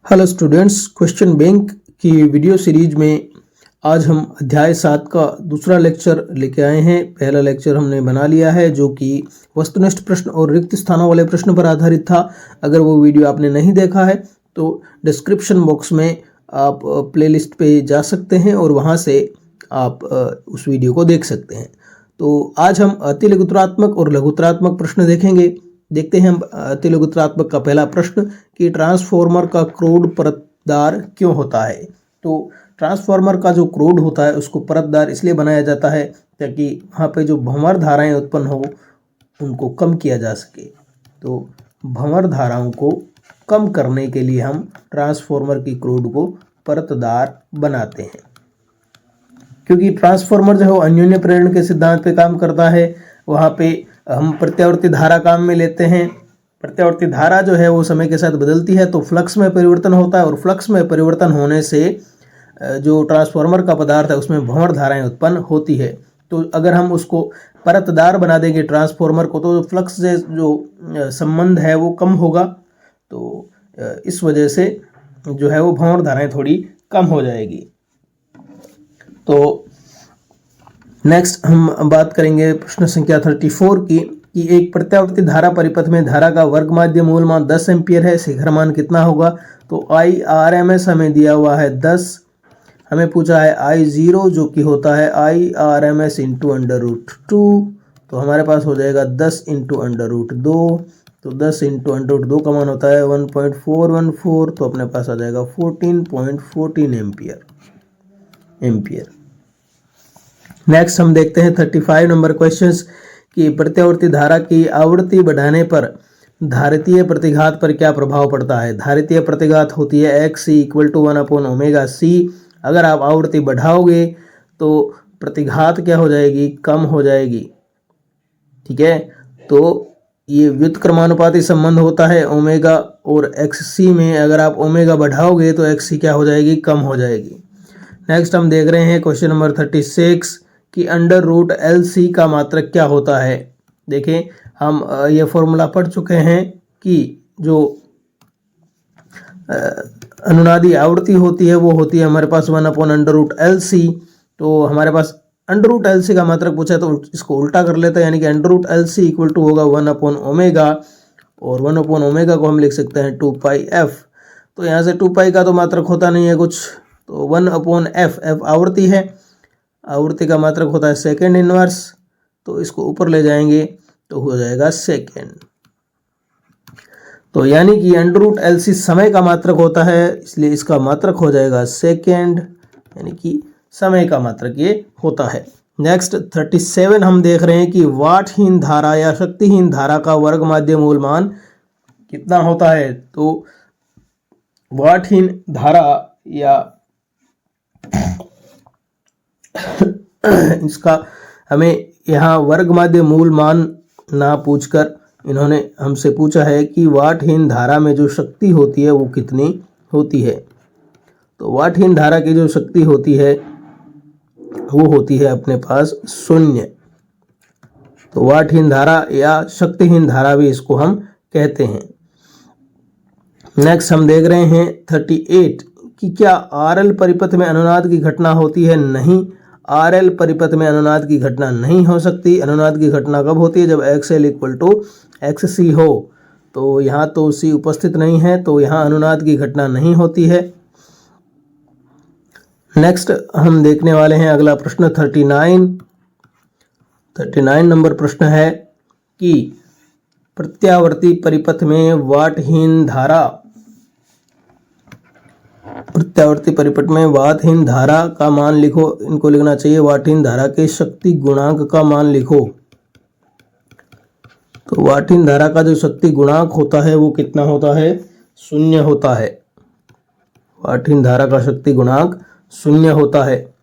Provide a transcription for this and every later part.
Hello students, question bank की video series में आज हम अध्याय 7 का दूसरा लेक्चर लेके आए हैं। पहला लेक्चर हमने बना लिया है जो कि वस्तुनिष्ठ प्रश्न और रिक्त स्थानों वाले प्रश्न पर आधारित था। अगर वो वीडियो आपने नहीं देखा है तो डिस्क्रिप्शन बॉक्स में आप प्लेलिस्ट पे जा सकते हैं और वहाँ से आप उस वीडियो को देख सकते हैं। तो आज हम अतिलघुत्तरात्मक और लघुत्तरात्मक प्रश्न देखेंगे। देखते हैं हम अतिलघुत्तरात्मक का पहला प्रश्न कि ट्रांसफॉर्मर का क्रोड परतदार क्यों होता है। तो ट्रांसफॉर्मर का जो क्रोड होता है उसको परतदार इसलिए बनाया जाता है ताकि वहाँ पे जो भंवर धाराएं उत्पन्न हो उनको कम किया जा सके। तो भंवर धाराओं को कम करने के लिए हम ट्रांसफॉर्मर की क्रोड को परतदार बनाते हैं, क्योंकि ट्रांसफॉर्मर जो है वो अन्योन्य प्रेरण के सिद्धांत पे काम करता है। वहाँ पे हम प्रत्यावर्ती धारा काम में लेते हैं। प्रत्यावर्ती धारा जो है वो समय के साथ बदलती है तो फ्लक्स में परिवर्तन होता है और फ्लक्स में परिवर्तन होने से जो ट्रांसफॉर्मर का पदार्थ है उसमें भंवर धाराएं उत्पन्न होती है। तो अगर हम उसको परतदार बना देंगे ट्रांसफॉर्मर को तो फ्लक्स से जो संबंध है वो कम होगा। तो इस वजह से जो है वो भंवर धाराएं थोड़ी कम हो जाएगी। तो नेक्स्ट हम बात करेंगे प्रश्न संख्या 34 की कि एक प्रत्यावर्ती धारा परिपथ में धारा का वर्ग माध्य मूल मान 10 एम्पियर है, शिखर मान कितना होगा। तो IRMS हमें दिया हुआ है 10, हमें पूछा है I0 जो कि होता है IRMS इंटू √2। तो हमारे पास हो जाएगा 10 इंटू √2। तो 10 इंटू √2 का मान होता है 1.414, तो अपने पास आ जाएगा 14.14 एम्पियर। नेक्स्ट हम देखते हैं 35 नंबर क्वेश्चंस कि प्रत्यावर्ती धारा की आवृत्ति बढ़ाने पर धारितीय प्रतिघात पर क्या प्रभाव पड़ता है। धारितीय प्रतिघात होती है XC = 1/ωc। अगर आप आवृत्ति बढ़ाओगे तो प्रतिघात क्या हो जाएगी, कम हो जाएगी। ठीक है, तो ये व्युत्क्रमानुपाती संबंध होता है ओमेगा और XC में। अगर आप ओमेगा बढ़ाओगे तो XC क्या हो जाएगी, कम हो जाएगी। नेक्स्ट हम देख रहे हैं क्वेश्चन नंबर 36 कि √LC का मात्रक क्या होता है। देखें, हम ये फॉर्मूला पढ़ चुके हैं कि जो अनुनादी आवृत्ति होती है वो होती है हमारे पास 1/√LC। तो हमारे पास √LC का मात्रक पूछा है तो इसको उल्टा कर लेते हैं, यानी कि √LC = होगा 1/ω और 1/ω को हम लिख सकते हैं 2πf। तो यहाँ से 2π का तो मात्रक होता नहीं है कुछ, तो 1/f, f आवृत्ति है, आवृत्ति का मात्रक होता है सेकेंड इनवर्स। तो इसको ऊपर ले जाएंगे तो हो जाएगा सेकेंड। तो यानी कि √LC समय का मात्रक होता है, इसलिए इसका मात्रक हो जाएगा सेकेंड, यानी कि समय का मात्रक ये होता है। नेक्स्ट 37 हम देख रहे हैं कि वाटहीन धारा या शक्तिहीन धारा का वर्ग माध्य मूल मान कितना होता है। तो वाटहीन धारा या इसका हमें यहाँ वर्ग माध्य मूल मान ना पूछकर इन्होंने हमसे पूछा है कि वाटहीन धारा में जो शक्ति होती है वो कितनी होती है। तो वाटहीन धारा की जो शक्ति होती है वो होती है अपने पास 0। तो वाटहीन धारा या शक्तिहीन धारा भी इसको हम कहते हैं। नेक्स्ट हम देख रहे हैं 38 कि क्या RL परिपथ में अनुनाद की घटना होती है। नहीं, RL परिपथ में अनुनाद की घटना नहीं हो सकती। अनुनाद की घटना कब होती है, जब XL = XC हो। तो यहाँ तो C उपस्थित नहीं है, तो यहाँ अनुनाद की घटना नहीं होती है। नेक्स्ट हम देखने वाले हैं अगला प्रश्न 39 नंबर प्रश्न है कि प्रत्यावर्ती परिपथ में वाटहीन धारा, प्रत्यावर्ती परिपथ में वाटहीन धारा का मान लिखो। इनको लिखना चाहिए वाटहीन धारा के शक्ति गुणांक का मान लिखो। तो वाटहीन धारा का जो शक्ति गुणांक होता है वो कितना होता है, 0 होता है। वाटहीन धारा का शक्ति गुणांक 0 होता है।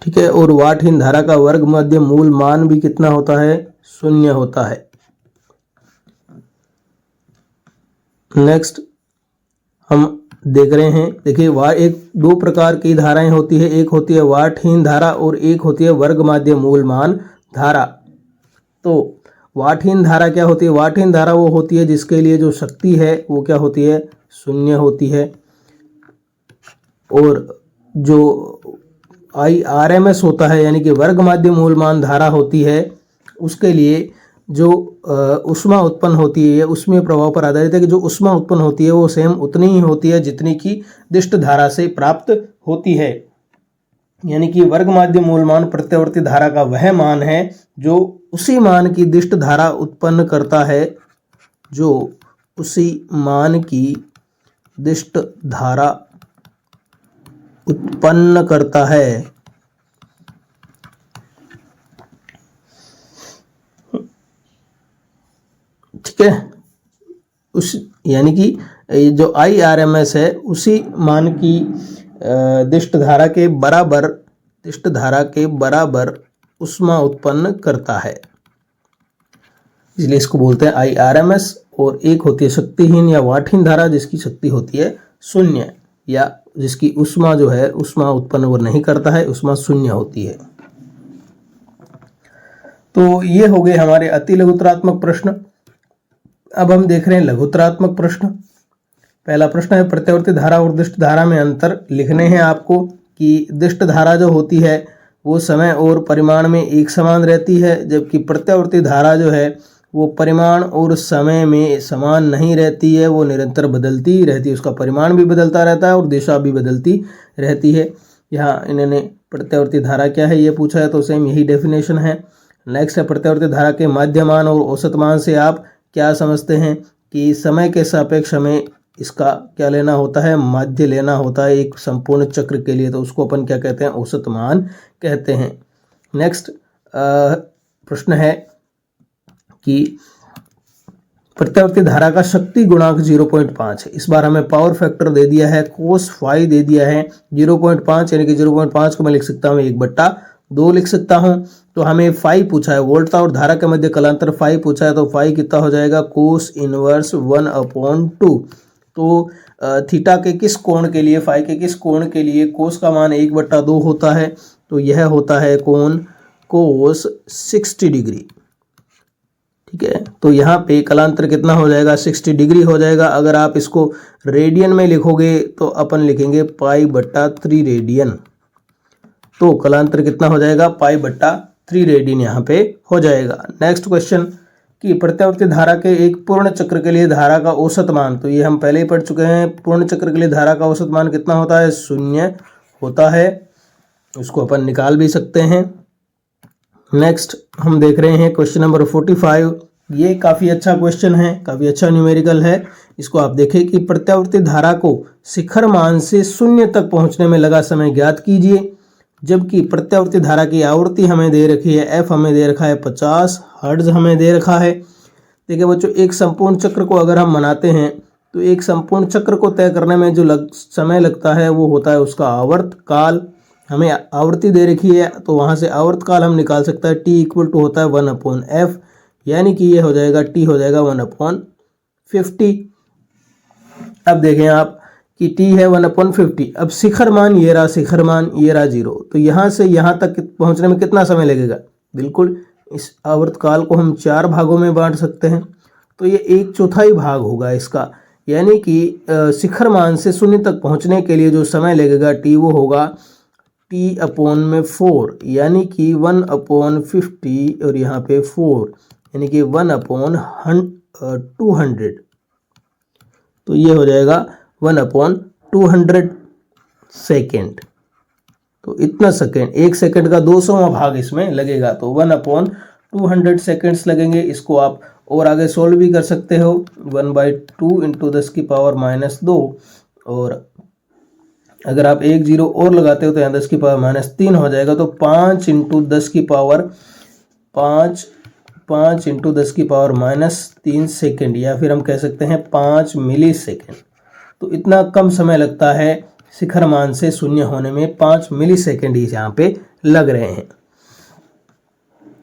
ठीक है, और वाटहीन धारा का वर्ग माध्य मूल मान भी कितना होता है, 0 होता है। नेक्स्ट हम देख रहे हैं, देखिए दो प्रकार की धाराएं होती है, एक होती है वाटहीन धारा और एक होती है वर्ग माध्य मूल मान धारा। तो वाटहीन धारा क्या होती है? वाटहीन धारा वो होती है जिसके लिए जो शक्ति है वो क्या होती है? शून्य होती है। और जो IRMS होता है यानी कि वर्ग माध्य मूलमान धारा होती है, उसके लिए जो ऊष्मा उत्पन्न होती है उसमें प्रभाव पर आधारित है कि जो ऊष्मा उत्पन्न होती है वो सेम उतनी ही होती है जितनी की दिष्ट धारा से प्राप्त होती है। यानी कि वर्ग माध्य मूलमान प्रत्यावर्ती धारा का वह मान है जो उसी मान की दिष्ट धारा उत्पन्न करता है, जो उसी मान की दिष्ट धारा उत्पन्न करता है। ठीक है, उस यानी कि जो IRMS है उसी मान की दिष्ट धारा के बराबर ऊष्मा उत्पन्न करता है, इसलिए इसको बोलते हैं IRMS। और एक होती है शक्तिहीन या वाटहीन धारा जिसकी शक्ति होती है शून्य, या जिसकी ऊष्मा जो है ऊष्मा उत्पन्न वो नहीं करता है, ऊष्मा शून्य होती है। तो ये हो गए हमारे अति लघुतरात्मक प्रश्न। अब हम देख रहे हैं लघुतरात्मक प्रश्न। पहला प्रश्न है प्रत्यावर्ती धारा और दिष्ट धारा में अंतर लिखने हैं आपको कि दिष्ट धारा जो होती है वो समय और परिमाण में एक समान रहती है, जबकि प्रत्यावर्ती धारा जो है वो परिमाण और समय में समान नहीं रहती है, वो निरंतर बदलती रहती है, उसका परिमाण भी बदलता रहता है और दिशा भी बदलती रहती है। यहाँ इन्होंने प्रत्यावर्ती धारा क्या है ये पूछा है, तो सेम यही डेफिनेशन है। नेक्स्ट है प्रत्यावर्ती धारा के माध्यमान और औसत मान से आप क्या समझते हैं कि समय के सापेक्ष हमें इसका क्या लेना होता है? माध्य लेना होता है एक संपूर्ण चक्र के लिए, तो उसको अपन क्या कहते हैं? औसत मान कहते हैं। नेक्स्ट प्रश्न है कि प्रत्यावर्ती धारा का शक्ति गुणांक 0.5 है। इस बार हमें पावर फैक्टर दे दिया है, cos फाई दे दिया है 0.5, यानी कि 0.5 को मैं लिख सकता हूँ 1/2 लिख सकता हूँ। तो हमें फाई पूछा है, वोल्टता और धारा के मध्य कलांतर फाई पूछा है, तो फाई कितना हो जाएगा? cos inverse 1/2। तो थीटा के किस कोण के लिए, फाई के किस कोण के लिए कोस का मान 1/2 होता है? तो यह होता है कोण cos 60 डिग्री। ठीक है, तो यहाँ पे कलांतर कितना हो जाएगा? 60 डिग्री हो जाएगा। अगर आप इसको रेडियन में लिखोगे तो अपन लिखेंगे π/3 रेडियन। तो कलांतर कितना हो जाएगा? π/3 रेडियन यहाँ पे हो जाएगा। नेक्स्ट क्वेश्चन कि प्रत्यावर्ती धारा के एक पूर्ण चक्र के लिए धारा का औसत मान, तो ये हम पहले ही पढ़ चुके हैं। पूर्ण चक्र के लिए धारा का औसत मान कितना होता है? 0 होता है। उसको अपन निकाल भी सकते हैं। नेक्स्ट हम देख रहे हैं क्वेश्चन नंबर 45। ये काफ़ी अच्छा क्वेश्चन है, काफ़ी अच्छा न्यूमेरिकल है। इसको आप देखें कि प्रत्यावर्ती धारा को शिखर मान से 0 तक पहुंचने में लगा समय ज्ञात कीजिए, जबकि प्रत्यावर्ती धारा की आवृत्ति हमें दे रखी है, f हमें दे रखा है 50 हर्ट्ज हमें दे रखा है। देखिए बच्चों, एक संपूर्ण चक्र को अगर हम बनाते हैं तो एक संपूर्ण चक्र को तय करने में जो समय लगता है वो होता है उसका आवर्त काल। हमें आवृत्ति दे रखी है तो वहाँ से आवर्त काल हम निकाल सकते हैं। t इक्वल टू होता है 1/f, यानी कि ये हो जाएगा t हो जाएगा 1/50। अब देखें आप कि t है 1/50। अब शिखर मान ये रहा, शिखर मान ये रहा 0, तो यहाँ से यहाँ तक पहुँचने में कितना समय लगेगा? बिल्कुल, इस आवर्त काल को हम 4 भागों में बांट सकते हैं, तो ये 1/4 भाग होगा इसका। यानी कि शिखर मान से 0 तक पहुँचने के लिए जो समय लगेगा t वो होगा t/4, यानी कि 1/50 और यहाँ पे 4, यानी कि 1/200। तो ये हो जाएगा 1/200 सेकेंड। तो इतना सेकेंड, 1 सेकेंड का 200वां भाग इसमें लगेगा, तो 1/200 सेकेंड्स लगेंगे। इसको आप और आगे सोल्व भी कर सकते हो, 1/2 × 10⁻²। और अगर आप 1 0 और लगाते हो तो यहाँ 10⁻³ हो जाएगा। तो 5 × 10⁻³ सेकेंड, या फिर हम कह सकते हैं 5 मिली सेकेंड। तो इतना कम समय लगता है शिखर मान से 0 होने में, 5 मिली सेकेंड ही यहाँ पे लग रहे हैं।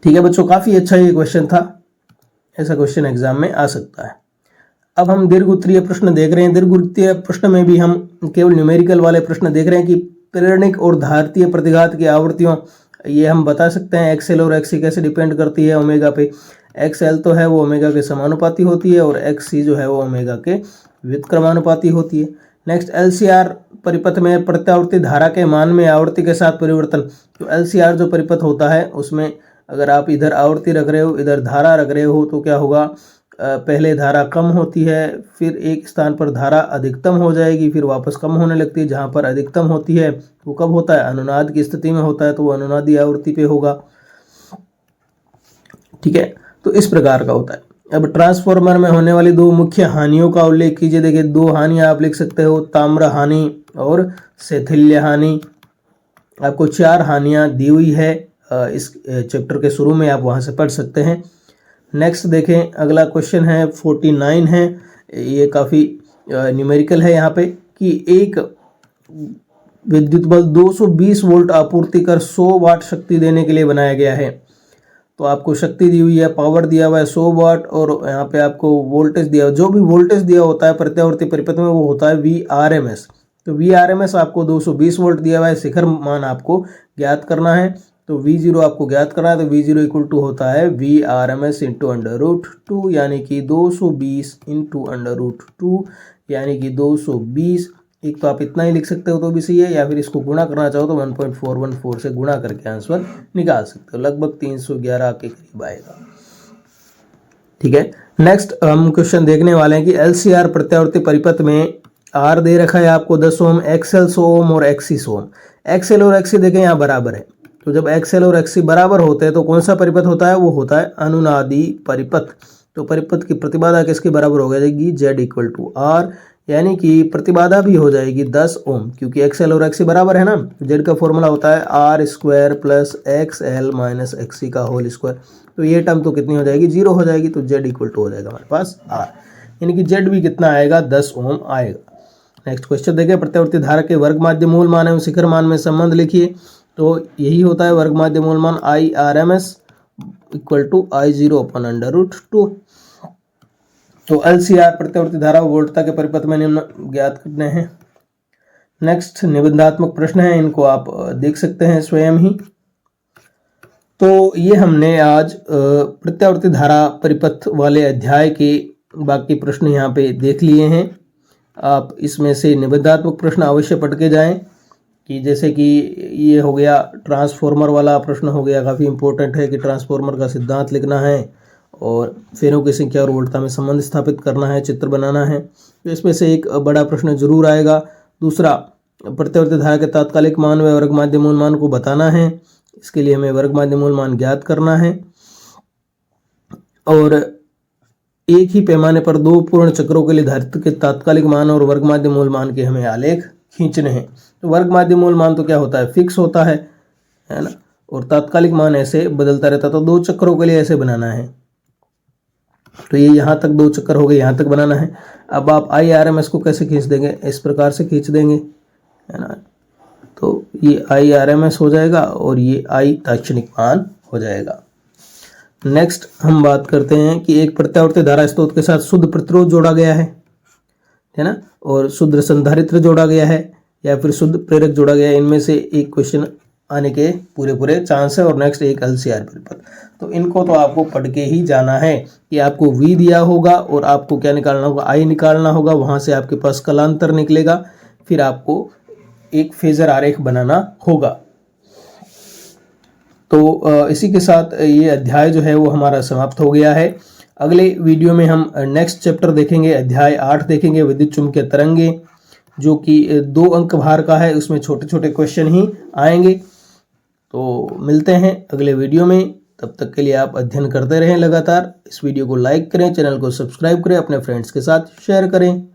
ठीक है बच्चों, काफ़ी अच्छा ये क्वेश्चन था, ऐसा क्वेश्चन एग्जाम में आ सकता है। अब हम दीर्घ उत्तरीय प्रश्न देख रहे हैं। दीर्घ उत्तरीय प्रश्न में भी हम केवल न्यूमेरिकल वाले प्रश्न देख रहे हैं कि प्रेरणिक और धारतीय प्रतिघात की आवृत्तियों ये हम बता सकते हैं। एक्सएल और एक्सी कैसे डिपेंड करती है ओमेगा पे। XL तो है वो ओमेगा के समानुपाती होती है और XC जो है वो ओमेगा के व्युत्क्रमानुपाती होती है। नेक्स्ट LCR परिपथ में प्रत्यावर्ती धारा के मान में आवर्ती के साथ परिवर्तन। तो LCR जो परिपथ होता है उसमें अगर आप इधर आवर्ती रख रहे हो इधर धारा रख रहे हो तो क्या होगा, पहले धारा कम होती है, फिर एक स्थान पर धारा अधिकतम हो जाएगी, फिर वापस कम होने लगती है। जहाँ पर अधिकतम होती है वो कब होता है, अनुनाद की स्थिति में होता है, तो वो अनुनादी आवृत्ति पे होगा। ठीक है, तो इस प्रकार का होता है। अब ट्रांसफॉर्मर में होने वाली दो मुख्य हानियों का उल्लेख कीजिए। देखिए दो हानियां आप लिख सकते हो, ताम्र हानि और शैथिल्य हानि। आपको 4 हानियां दी हुई है इस चैप्टर के शुरू में, आप वहां से पढ़ सकते हैं। नेक्स्ट देखें, अगला क्वेश्चन है 49 है, ये काफ़ी न्यूमेरिकल है यहाँ पे कि एक विद्युत बल्ब 220 वोल्ट आपूर्ति कर 100 वाट शक्ति देने के लिए बनाया गया है। तो आपको शक्ति दी हुई है, पावर दिया हुआ है 100 वाट और यहाँ पे आपको वोल्टेज दिया, जो भी वोल्टेज दिया होता है प्रत्यावर्ती परिपथ में वो होता है VRMS। तो VRMS आपको 220 वोल्ट दिया हुआ है, शिखर मान आपको ज्ञात करना है। तो V0 आपको ज्ञात करना है, तो V0 इक्वल टू होता है VRMS इंटू √2 यानी कि 220 इंटू √2 यानी कि 220। एक तो आप इतना ही लिख सकते हो तो भी सही है, या फिर इसको गुणा करना चाहो तो 1.414 से गुणा करके आंसर निकाल सकते हो, लगभग 311 के करीब आएगा। ठीक है, नेक्स्ट हम क्वेश्चन देखने वाले हैं कि LCR प्रत्यावर्ती परिपथ में R दे रखा है आपको 10 ओम, XL 100 ओम और XC 100 ओम। XL और XC देखें यहाँ बराबर है, तो जब XL और XC बराबर होते हैं तो कौन सा परिपथ होता है, वो होता है अनुनादी परिपथ। तो परिपथ की प्रतिबाधा किसके बराबर हो जाएगी, Z इक्वल टू R, यानी कि प्रतिबाधा भी हो जाएगी 10 ओम, क्योंकि XL और XC बराबर है ना। Z का फॉर्मूला होता है R² plus XL minus XC का होल स्क्वायर। तो ये टर्म तो कितनी हो जाएगी, 0 हो जाएगी, तो Z इक्वल टू हो जाएगा हमारे पास R, यानी कि Z भी कितना आएगा, 10 ओम आएगा। नेक्स्ट क्वेश्चन देखिए, प्रत्यावर्ती धारा के वर्ग माध्य मूल मान एवं शिखर मान में संबंध लिखिए। तो यही होता है वर्ग माध्य मूल मान IRMS equal to I0 upon √2। तो LCR प्रत्यावर्ती धारा वोल्टता के परिपथ में निम्न ज्ञात करने हैं। नेक्स्ट निबंधात्मक प्रश्न है, इनको आप देख सकते हैं स्वयं ही। तो ये हमने आज प्रत्यावर्ती धारा परिपथ वाले अध्याय के बाकी प्रश्न यहाँ पे देख लिए हैं। आप इसमें से निबंधात्मक प्रश्न अवश्य पढ़ के जाएं, कि जैसे कि ये हो गया ट्रांसफॉर्मर वाला प्रश्न हो गया, काफ़ी इंपॉर्टेंट है कि ट्रांसफॉर्मर का सिद्धांत लिखना है और फेरों की संख्या और वोल्टता में संबंध स्थापित करना है, चित्र बनाना है। तो इसमें से एक बड़ा प्रश्न जरूर आएगा। दूसरा, प्रत्यावर्ती धारा के तात्कालिक मान व वर्ग माध्य मूल मान को बताना है, इसके लिए हमें वर्ग माध्य मूल मान ज्ञात करना है। और एक ही पैमाने पर 2 पूर्ण चक्रों के लिए धारित्र के तात्कालिक मान और वर्ग माध्य मूल मान के हमें आलेख खींचने हैं। तो वर्ग माध्य मूल मान तो क्या होता है, फिक्स होता है ना, और तात्कालिक मान ऐसे बदलता रहता है। तो 2 चक्रों के लिए ऐसे बनाना है, तो ये यहाँ तक 2 चक्कर हो गए, यहाँ तक बनाना है। अब आप IRMS को कैसे खींच देंगे, इस प्रकार से खींच देंगे, है ना। तो ये IRMS हो जाएगा और ये I ताक्षणिक मान हो जाएगा। नेक्स्ट हम बात करते हैं कि एक प्रत्यावर्ती धारा स्रोत के साथ शुद्ध प्रतिरोध जोड़ा गया है ना, और शुद्ध संधारित्र जोड़ा गया है या फिर शुद्ध प्रेरक जोड़ा गया है। इनमें से एक क्वेश्चन आने के पूरे चांस है। और नेक्स्ट एक LCR परिपथ, तो इनको तो आपको पढ़ के ही जाना है कि आपको V दिया होगा और आपको क्या निकालना होगा, I निकालना होगा। वहां से आपके पास कलांतर निकलेगा, फिर आपको एक फेजर आरेख बनाना होगा। तो इसी के साथ ये अध्याय जो है वो हमारा समाप्त हो गया है। अगले वीडियो में हम नेक्स्ट चैप्टर देखेंगे, अध्याय 8 देखेंगे, विद्युत चुम्बकीय तरंगे, जो कि 2 अंक भार का है। उसमें छोटे छोटे क्वेश्चन ही आएंगे। तो मिलते हैं अगले वीडियो में, तब तक के लिए आप अध्ययन करते रहें लगातार। इस वीडियो को लाइक करें, चैनल को सब्सक्राइब करें, अपने फ्रेंड्स के साथ शेयर करें।